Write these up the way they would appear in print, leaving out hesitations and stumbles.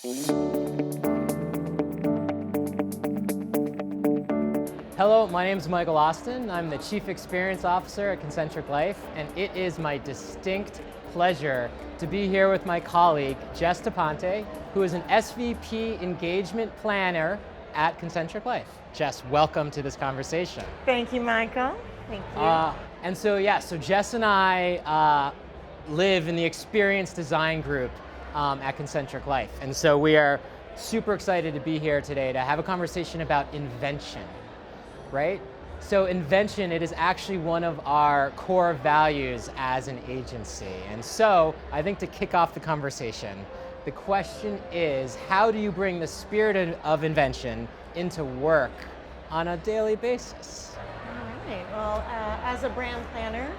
Hello, my name is Michael Austin. I'm the Chief Experience Officer at ConcentricLife, and it is my distinct pleasure to be here with my colleague, Jess Daponte, who is an SVP Engagement Planner at ConcentricLife. Jess, welcome to this conversation. Thank you, Michael. Thank you. So Jess and I live in the Experience Design Group at ConcentricLife, and so we are super excited to be here today to have a conversation about invention, right? So invention, it is actually one of our core values as an agency. And so I think to kick off the conversation, the question is, how do you bring the spirit of invention into work on a daily basis? All right. Well, as a brand planner,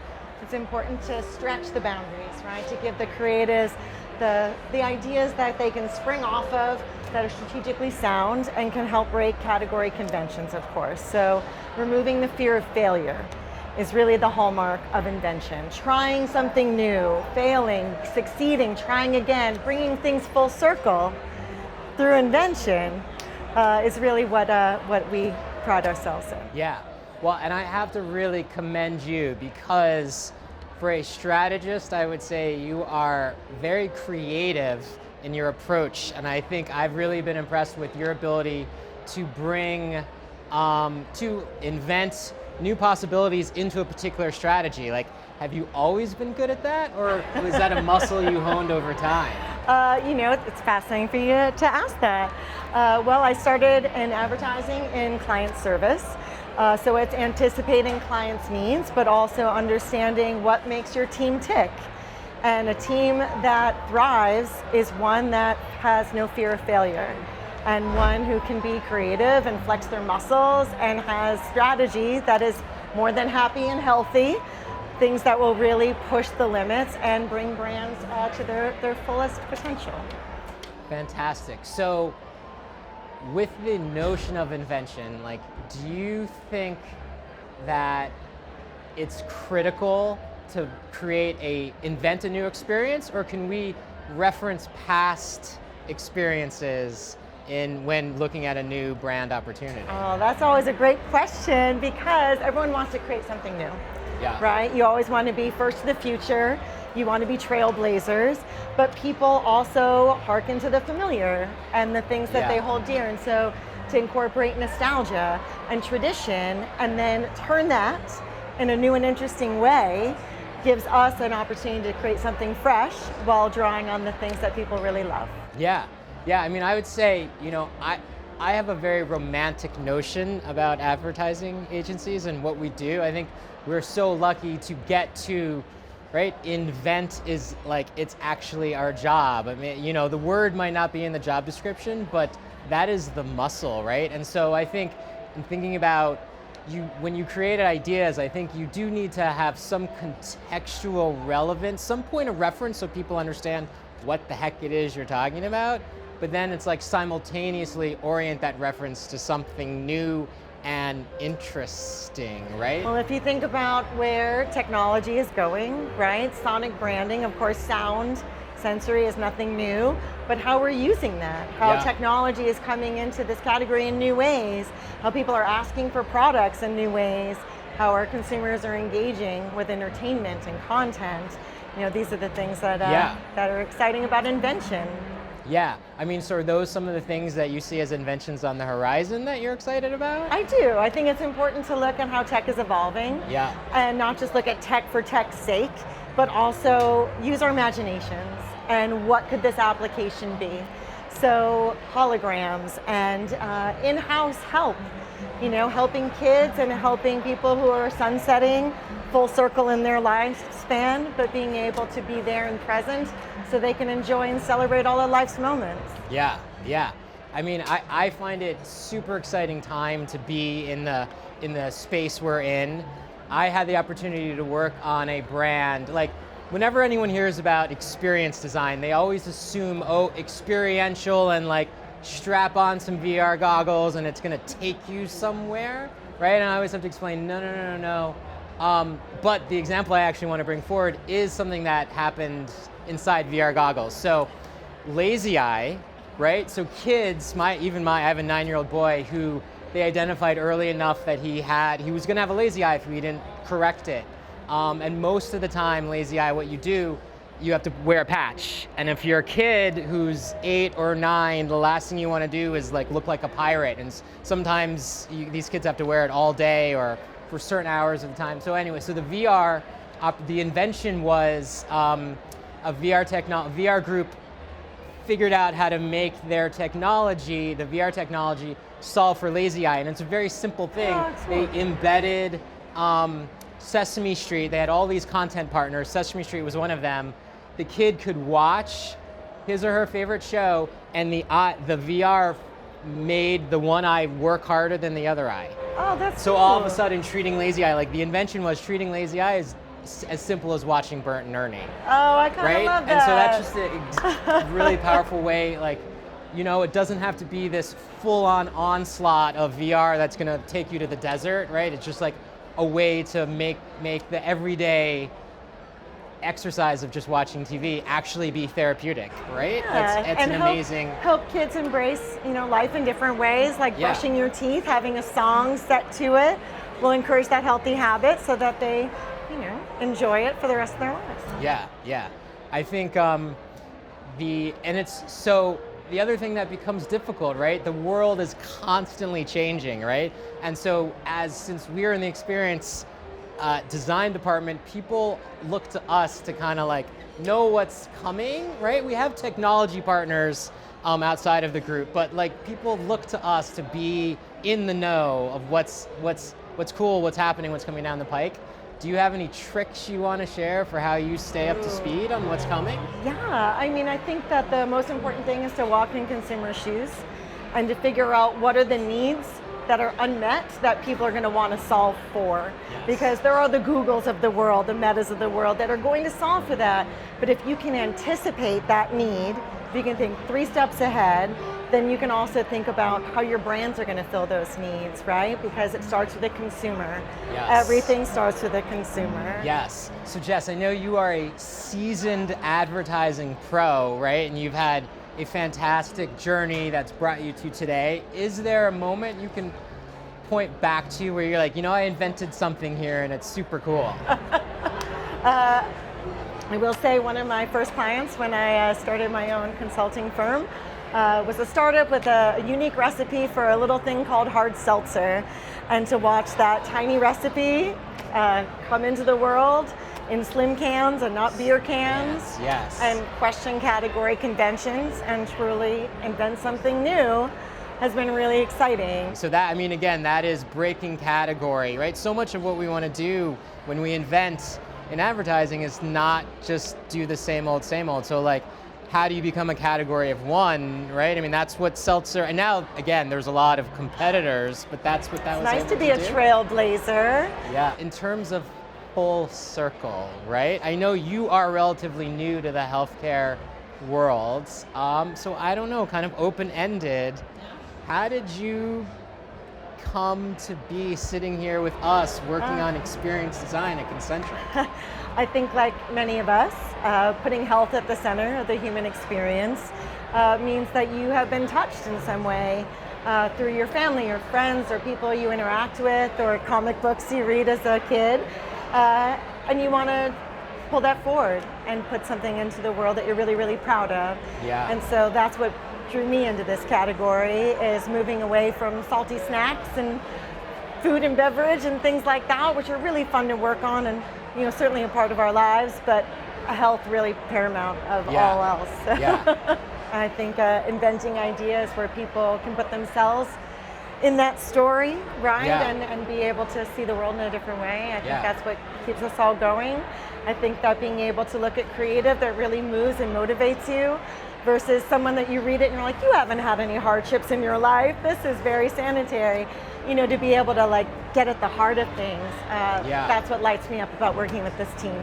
it's important to stretch the boundaries, right? To give the creatives the ideas that they can spring off of that are strategically sound and can help break category conventions, of course. So removing the fear of failure is really the hallmark of invention. Trying something new, failing, succeeding, trying again, bringing things full circle through invention is really what we pride ourselves in. Yeah, well, and I have to really commend you because for a strategist, I would say you are very creative in your approach, and I think I've really been impressed with your ability to bring, to invent new possibilities into a particular strategy. Like, have you always been good at that, or was that a muscle you honed over time? It's fascinating for you to ask that. Well, I started in advertising in client service. So it's anticipating clients' needs, but also understanding what makes your team tick. And a team that thrives is one that has no fear of failure, and one who can be creative and flex their muscles and has strategy that is more than happy and healthy, things that will really push the limits and bring brands to their fullest potential. Fantastic. So with the notion of invention, like, do you think that it's critical to invent a new experience, or can we reference past experiences when looking at a new brand opportunity? Oh, that's always a great question because everyone wants to create something new. Yeah. Right? You always want to be first to the future. You want to be trailblazers, but people also hearken to the familiar and the things that they hold dear. And so to incorporate nostalgia and tradition and then turn that in a new and interesting way gives us an opportunity to create something fresh while drawing on the things that people really love. Yeah. I mean, I would say, I have a very romantic notion about advertising agencies and what we do. I think we're so lucky to get to, right? Invent is like, it's actually our job. I mean, the word might not be in the job description, but that is the muscle, right? And so I think in thinking about when you create ideas, I think you do need to have some contextual relevance, some point of reference so people understand what the heck it is you're talking about. But then it's like simultaneously orient that reference to something new and interesting, right? Well, if you think about where technology is going, right? Sonic branding, of course, sound, sensory is nothing new, but how we're using that, how technology is coming into this category in new ways, how people are asking for products in new ways, how our consumers are engaging with entertainment and content. These are the things that are exciting about invention. Yeah, I mean, so are those some of the things that you see as inventions on the horizon that you're excited about? I do. I think it's important to look at how tech is evolving. Yeah. And not just look at tech for tech's sake, but also use our imaginations and what could this application be. So holograms and in-house help, helping kids and helping people who are sunsetting full circle in their lifespan, but being able to be there and present so they can enjoy and celebrate all of life's moments. Yeah. I mean, I find it super exciting time to be in the space we're in. I had the opportunity to work on a brand. Like, whenever anyone hears about experience design, they always assume, experiential and like strap on some VR goggles and it's gonna take you somewhere, right? And I always have to explain, no. But the example I actually want to bring forward is something that happened inside VR goggles. So Lazy Eye right? So kids, I have a 9-year-old boy who they identified early enough that he was gonna have a lazy eye if we didn't correct it. And most of the time, lazy eye, what you do, you have to wear a patch. And if you're a kid who's 8 or 9, the last thing you want to do is like look like a pirate. And sometimes these kids have to wear it all day or for certain hours of the time. So anyway, so the VR, the invention was a VR group figured out how to make their technology, the VR technology, solve for lazy eye. And it's a very simple thing. They embedded Sesame Street. They had all these content partners. Sesame Street was one of them. The kid could watch his or her favorite show, and the VR made the one eye work harder than the other eye. Oh, that's so cool. All of a sudden, treating lazy eye, like the invention was treating lazy eye as simple as watching Bert and Ernie. Oh, I kind of love that. And so that's just a really powerful way, like, you know, it doesn't have to be this full-on onslaught of VR that's gonna take you to the desert, right? It's just like a way to make the everyday exercise of just watching TV actually be therapeutic, right? Yeah. It's an amazing. Help kids embrace, life in different ways, like brushing your teeth, having a song set to it will encourage that healthy habit so that they, enjoy it for the rest of their lives. Yeah. I think the other thing that becomes difficult, right? The world is constantly changing, right? And so since we're in the experience design department, people look to us to kind of like know what's coming, right? We have technology partners outside of the group, but like people look to us to be in the know of what's cool, what's happening, what's coming down the pike. Do you have any tricks you want to share for how you stay up to speed on what's coming? Yeah, I think that the most important thing is to walk in consumer shoes and to figure out what are the needs that are unmet that people are going to want to solve for. Yes. Because there are the Googles of the world, the Metas of the world that are going to solve for that. But if you can anticipate that need, if you can think 3 steps ahead, then you can also think about how your brands are going to fill those needs, right? Because it starts with the consumer. Yes. Everything starts with the consumer. Yes. So Jess, I know you are a seasoned advertising pro, right? And you've had a fantastic journey that's brought you to today. Is there a moment you can point back to where you're like, I invented something here and it's super cool? I will say one of my first clients when I started my own consulting firm was a startup with a unique recipe for a little thing called hard seltzer. And to watch that tiny recipe come into the world in slim cans and not beer cans, yes. And question category conventions and truly invent something new has been really exciting. So that is breaking category, right? So much of what we want to do when we invent in advertising is not just do the same old. So like, how do you become a category of one, right? That's what seltzer, and now, again, there's a lot of competitors, but that's what that was able to do. It's nice to be a trailblazer. Yeah, in terms of full circle, right? I know you are relatively new to the healthcare world, so I don't know, kind of open-ended. How did you come to be sitting here with us working on experience design at Concentric? I think like many of us, putting health at the center of the human experience means that you have been touched in some way through your family or friends or people you interact with or comic books you read as a kid. And you want to pull that forward and put something into the world that you're really, really proud of. Yeah. And so that's what drew me into this category, is moving away from salty snacks and food and beverage and things like that, which are really fun to work on and certainly a part of our lives, but health really paramount of all else. Yeah. I think inventing ideas where people can put themselves in that story, right? Yeah. And be able to see the world in a different way. I think that's what keeps us all going. I think that being able to look at creative that really moves and motivates you versus someone that you read it and you're like, you haven't had any hardships in your life. This is very sanitary. To be able to like get at the heart of things. That's what lights me up about working with this team.